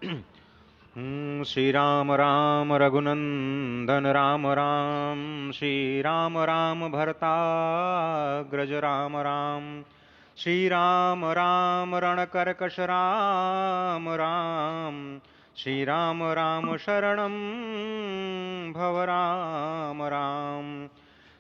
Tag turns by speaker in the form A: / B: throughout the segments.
A: श्री राम राम रघुनंदन राम राम, श्री राम राम भरताग्रज राम राम, श्री राम राम रणकरकश राम राम, श्री राम राम शरणं भव राम राम।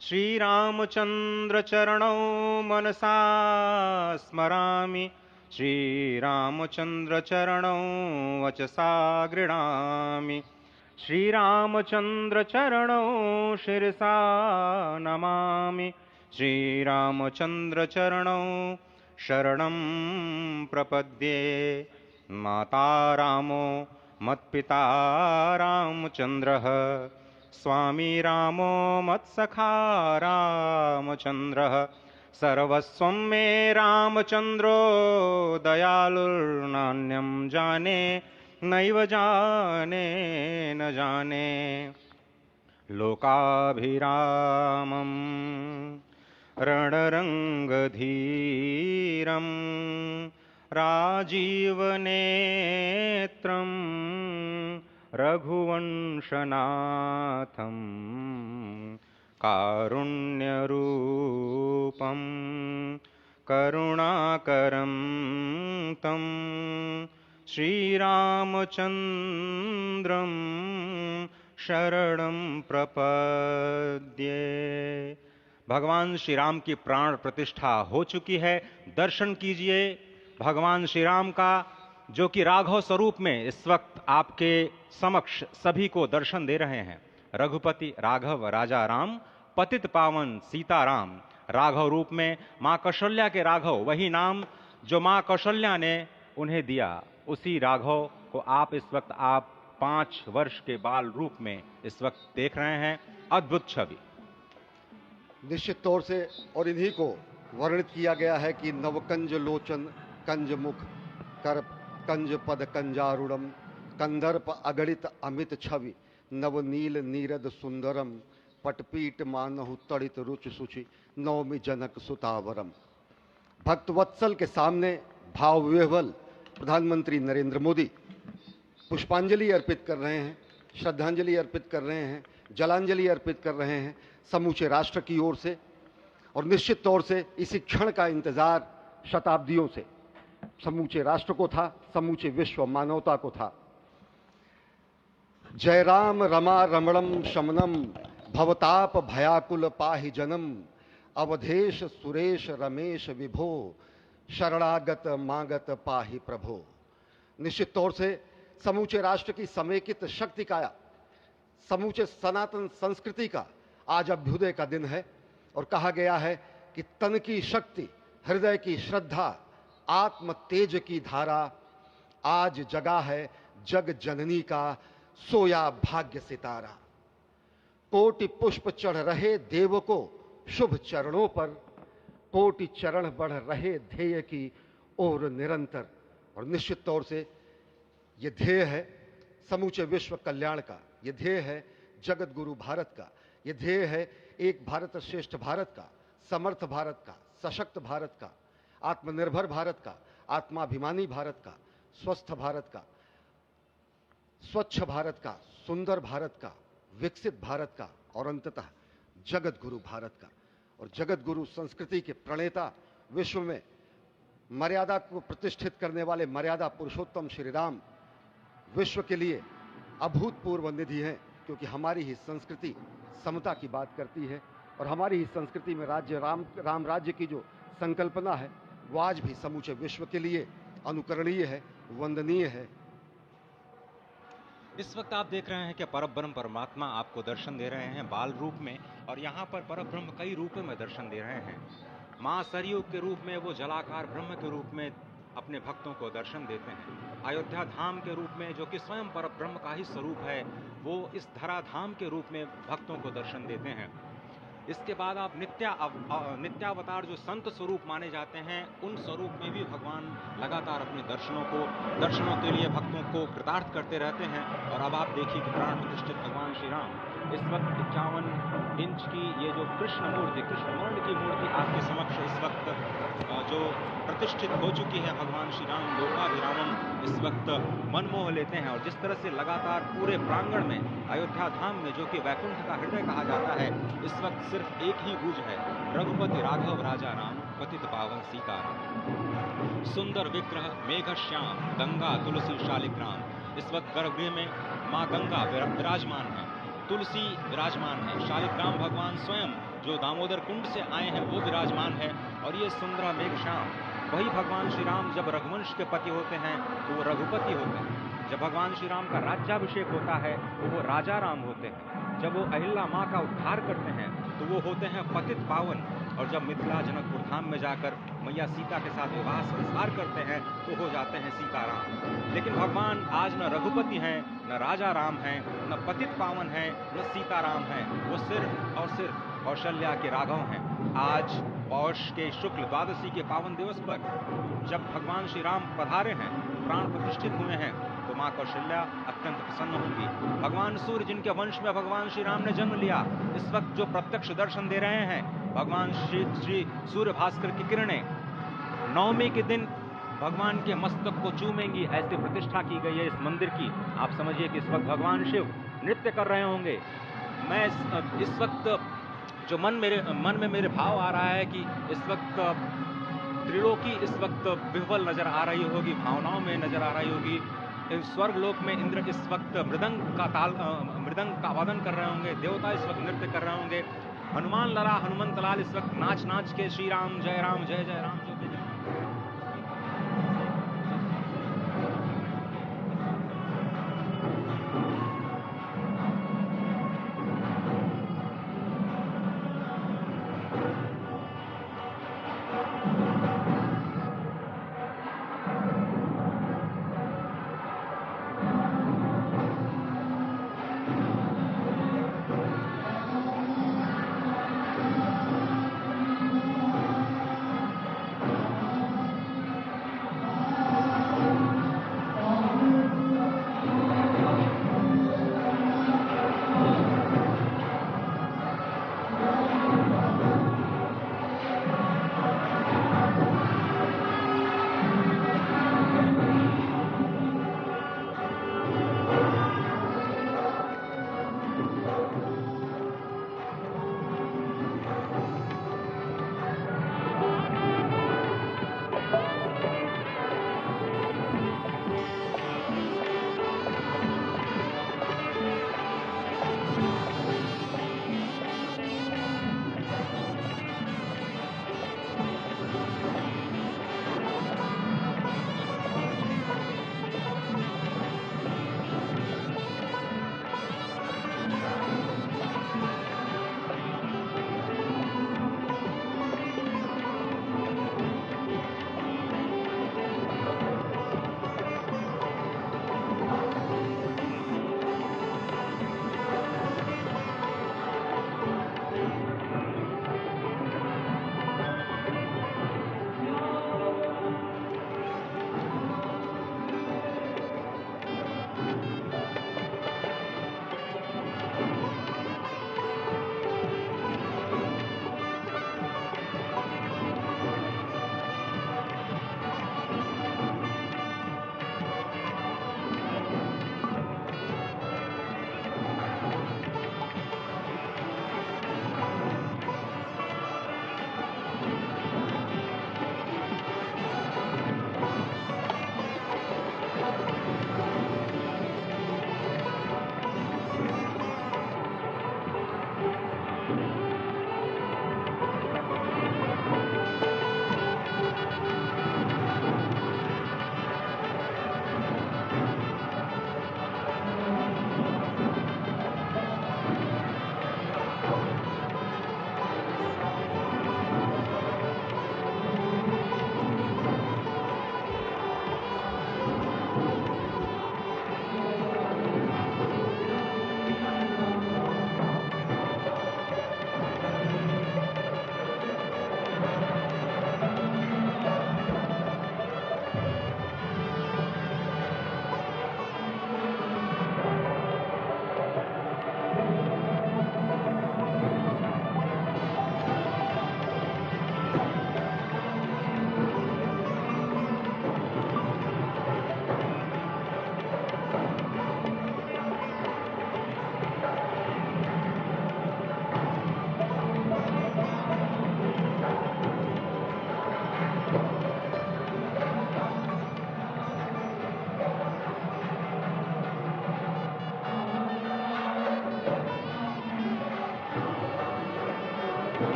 A: श्री रामचंद्र चरणौ मनसा स्मरामि, श्रीरामचंद्र चरणौ वचसा गृह्णामि, श्रीरामचंद्र चरणौ शिरसा नमामि, श्रीरामचंद्र चरणौ शरणं प्रपद्ये। माता रामो मत्पिता रामचंद्रः, स्वामी रामो मत्सखा रामचंद्रः, सर्वस्वं मे रामचंद्रो दयालुर्नान्यं जाने नैव जाने न जाने। लोकाभिरामं रणरङ्गधीरं राजीवनेत्रं रघुवंशनाथं, कारुण्यरूपं करुणाकरं तं श्रीरामचन्द्रं शरणं प्रपद्ये। भगवान श्री राम की प्राण प्रतिष्ठा हो चुकी है। दर्शन कीजिए भगवान श्री राम का, जो कि राघव स्वरूप में इस वक्त आपके समक्ष सभी को दर्शन दे रहे हैं। रघुपति राघव राजा राम, पतित पावन सीताराम। राघव रूप में मां कौशल्या के राघव, वही नाम जो मां कौशल्या ने उन्हें दिया, उसी राघव को आप इस वक्त 5 वर्ष के बाल रूप में इस वक्त देख रहे हैं। अद्भुत छवि।
B: निश्चित तौर से, और इन्हीं को वर्णित किया गया है कि नवकंज लोचन कंज मुख कर कंज पद कंजारुणम, कंदर्प अगणित अमित छवि नवनील नीरद सुंदरम, पटपीट मानहु तड़ित रुचि सुचि नवमी जनक सुतावरम। भक्तवत्सल के सामने भाव विह्वल प्रधानमंत्री नरेंद्र मोदी पुष्पांजलि अर्पित कर रहे हैं, श्रद्धांजलि अर्पित कर रहे हैं, जलांजलि अर्पित कर रहे हैं समूचे राष्ट्र की ओर से। और निश्चित तौर से इसी क्षण का इंतजार शताब्दियों से समूचे राष्ट्र को था, समूचे विश्व मानवता को था। जय राम रमा रमणम शमनम, भवताप भयाकुल पाहि जनम, अवधेश सुरेश रमेश विभो, शरणागत मागत पाहि प्रभो। निश्चित तौर से समूचे राष्ट्र की समेकित शक्ति का, समूचे सनातन संस्कृति का आज अभ्युदय का दिन है। और कहा गया है कि तन की शक्ति, हृदय की श्रद्धा, आत्म तेज की धारा आज जगा है जग जननी का सोया भाग्य सितारा। कोटि पुष्प चढ़ रहे देव को शुभ चरणों पर, कोटि चरण बढ़ रहे ध्येय की ओर निरंतर। और निश्चित तौर से यह ध्येय है समूचे विश्व कल्याण का, यह ध्येय है जगत गुरु भारत का, यह ध्येय है एक भारत श्रेष्ठ भारत का, समर्थ भारत का, सशक्त भारत का, आत्मनिर्भर भारत का, आत्माभिमानी भारत का, स्वस्थ भारत का, स्वच्छ भारत का, सुंदर भारत का, विकसित भारत का, और अंततः जगत गुरु भारत का। और जगत गुरु संस्कृति के प्रणेता, विश्व में मर्यादा को प्रतिष्ठित करने वाले मर्यादा पुरुषोत्तम श्री राम विश्व के लिए अभूतपूर्व निधि हैं, क्योंकि हमारी ही संस्कृति समता की बात करती है। और हमारी ही संस्कृति में राज्य राम राज्य की जो संकल्पना है वो आज भी समूचे विश्व के लिए अनुकरणीय है, वंदनीय है।
A: इस वक्त आप देख रहे हैं कि परब्रह्म परमात्मा आपको दर्शन दे रहे हैं बाल रूप में, और यहाँ पर परब्रह्म कई रूपों में दर्शन दे रहे हैं। माँ सरयू के रूप में वो जलाकार ब्रह्म के रूप में अपने भक्तों को दर्शन देते हैं। अयोध्या धाम के रूप में, जो कि स्वयं परब्रह्म का ही स्वरूप है, वो इस धरा धाम के रूप में भक्तों को दर्शन देते हैं। इसके बाद आप नित्यावतार जो संत स्वरूप माने जाते हैं, उन स्वरूप में भी भगवान लगातार अपने दर्शनों के लिए भक्तों को कृतार्थ करते रहते हैं। और अब आप देखिए कि प्राण प्रतिष्ठित भगवान श्री राम इस वक्त 51 इंच की ये जो कृष्ण वर्ण की मूर्ति आपके समक्ष इस वक्त जो प्रतिष्ठित हो चुकी है, भगवान श्री राम लोकाभिरामम इस वक्त मनमोह लेते हैं। और जिस तरह से लगातार पूरे प्रांगण में, अयोध्या धाम में, जो कि वैकुंठ का हृदय कहा जाता है, इस वक्त सिर्फ एक ही गूंज है, रघुपति राघव राजा राम, पतित पावन सीताराम। सुंदर विग्रह मेघ श्याम, गंगा तुलसी शालिग्राम। इस वक्त गर्भगृह में माँ गंगा विराजमान है, तुलसी विराजमान है, शालिग्राम भगवान स्वयं जो दामोदर कुंड से आए हैं वो विराजमान है। और ये सुंदर मेघ श्याम, वही भगवान श्री राम जब रघुवंश के पति होते हैं तो वो रघुपति होते हैं, जब भगवान श्री राम का राज्याभिषेक होता है तो वो राजा राम होते हैं, जब वो अहिल्या माँ का उद्धार करते हैं तो वो होते हैं पतित पावन, और जब मिथिला जनकपुर धाम में जाकर मैया सीता के साथ विवाह संस्कार करते हैं तो हो जाते हैं सीताराम। लेकिन भगवान आज न रघुपति हैं, न राजा राम हैं, न पतित पावन हैं, न सीताराम हैं, वो सिर्फ कौशल्या के राघव हैं। आज पौष के शुक्ल द्वादशी के पावन दिवस पर जब भगवान श्री राम पधारे हैं, प्राण प्रतिष्ठित हुए हैं, तो माँ कौशल्या अत्यंत प्रसन्न होंगी। भगवान सूर्य जिनके वंश में भगवान श्री राम ने जन्म लिया, इस वक्त जो प्रत्यक्ष दर्शन दे रहे हैं, भगवान श्री सूर्य भास्कर की किरणें नवमी के दिन भगवान के मस्तक को चूमेंगी, ऐसी प्रतिष्ठा की गई है इस मंदिर की। आप समझिए कि इस वक्त भगवान शिव नृत्य कर रहे होंगे। मैं इस वक्त जो मन में मेरे भाव आ रहा है कि इस वक्त त्रिलोकी इस वक्त विह्वल नजर आ रही होगी, भावनाओं में नजर आ रही होगी। स्वर्ग लोक में इंद्र इस वक्त मृदंग का वादन कर रहे होंगे, देवता इस वक्त नृत्य कर रहे होंगे, हनुमान लाल इस वक्त नाच के श्री राम जय राम जय जय राम